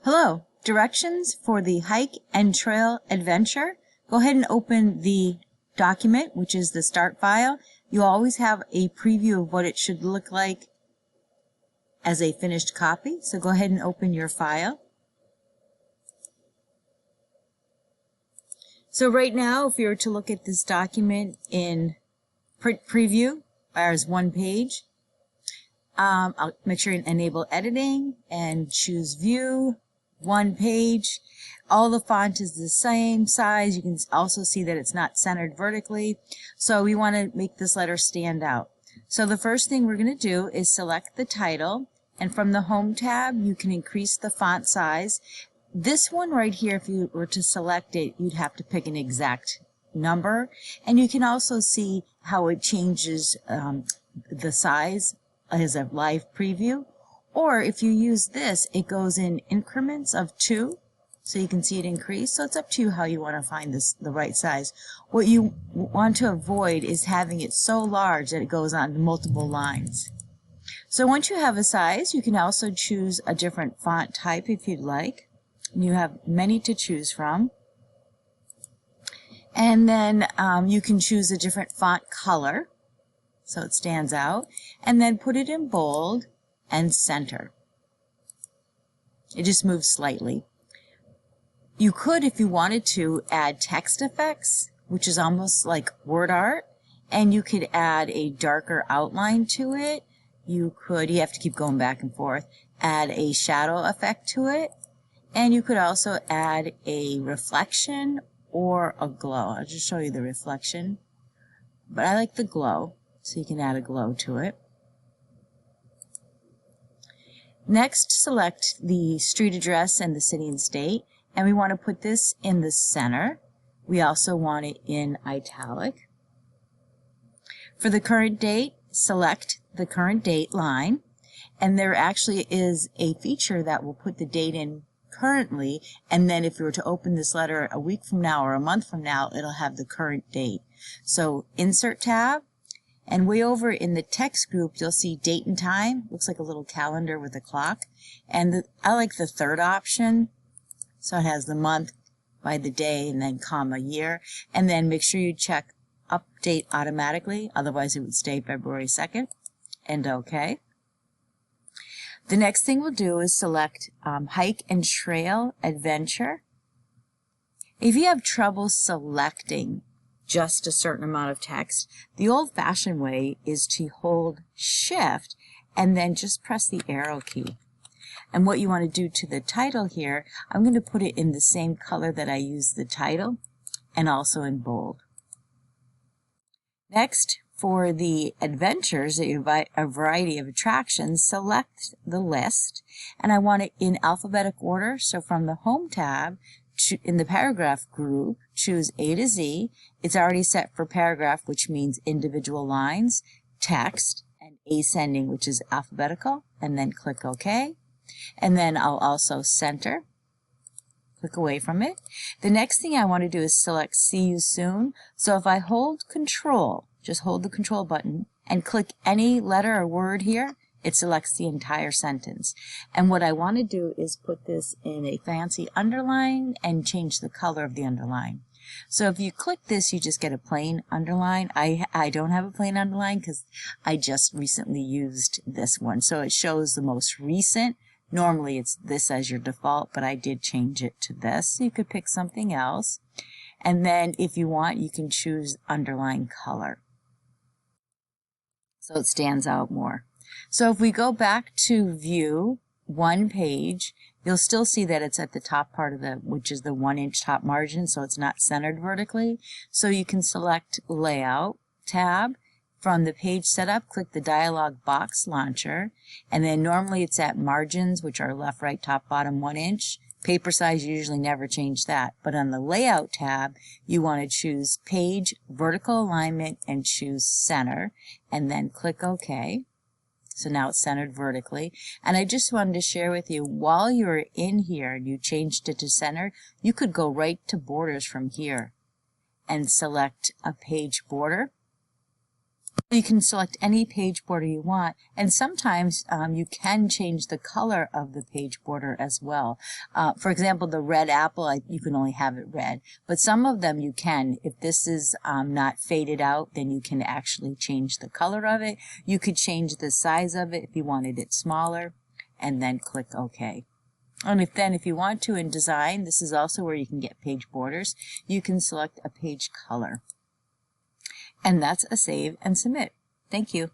Hello, directions for the hike and trail adventure. Go ahead and open the document, which is the start file. You always have a preview of what it should look like as a finished copy. So go ahead and open your file. So right now, if you were to look at this document in preview, as one page, I'll make sure you enable editing and choose view, one page. All the font is the same size. You can also see that it's not centered vertically. So we want to make this letter stand out. So the first thing we're going to do is select the title, and from the Home tab you can increase the font size. This one right here, if you were to select it, you'd have to pick an exact number, and you can also see how it changes the size as a live preview. Or if you use this, it goes in increments of 2, so you can see it increase. So it's up to you how you want to find the right size. What you want to avoid is having it so large that it goes on multiple lines. So once you have a size, you can also choose a different font type if you'd like. You have many to choose from. And then you can choose a different font color so it stands out, and then put it in bold and center. It just moves slightly. You could, if you wanted to, add text effects, which is almost like word art, and you could add a darker outline to it. You have to keep going back and forth, add a shadow effect to it, and you could also add a reflection or a glow. I'll just show you the reflection, but I like the glow, so you can add a glow to it. Next, select the street address and the city and state, and we want to put this in the center. We also want it in italic. For the current date, select the current date line, and there actually is a feature that will put the date in currently, and then if you were to open this letter a week from now or a month from now, it'll have the current date. So Insert tab, and way over in the text group, you'll see date and time. Looks like a little calendar with a clock. And I like the third option. So it has the month by the day and then comma year. And then make sure you check update automatically. Otherwise it would stay February 2nd. And OK. The next thing we'll do is select hike and trail adventure. If you have trouble selecting just a certain amount of text, the old-fashioned way is to hold Shift and then just press the arrow key. And what you want to do to the title here, I'm going to put it in the same color that I used the title, and also in bold. Next, for the adventures, a variety of attractions, select the list, and I want it in alphabetic order. So from the Home tab, in the paragraph group, choose A to Z. It's already set for paragraph, which means individual lines, text, and ascending, which is alphabetical, and then click OK. And then I'll also center, click away from it. The next thing I want to do is select See You Soon. So if I hold Control, just hold the Control button, and click any letter or word here, it selects the entire sentence. And what I want to do is put this in a fancy underline and change the color of the underline. So if you click this, you just get a plain underline. I don't have a plain underline because I just recently used this one. So it shows the most recent. Normally it's this as your default, but I did change it to this. So you could pick something else. And then if you want, you can choose underline color, so it stands out more. So if we go back to view one page, you'll still see that it's at the top part of which is the 1-inch top margin, so it's not centered vertically. So you can select Layout tab. From the page setup, click the dialog box launcher, and then normally it's at margins, which are left, right, top, bottom 1 inch. Paper size, you usually never change that. But on the Layout tab, you want to choose Page, Vertical Alignment, and choose Center, and then click OK. So now it's centered vertically. And I just wanted to share with you, while you're in here and you changed it to center, you could go right to borders from here and select a page border. You can select any page border you want, and sometimes you can change the color of the page border as well. For example, the red apple, you can only have it red, but some of them you can. If this is not faded out, then you can actually change the color of it. You could change the size of it if you wanted it smaller, and then click OK. And if you want to in design, this is also where you can get page borders. You can select a page color. And that's a save and submit. Thank you.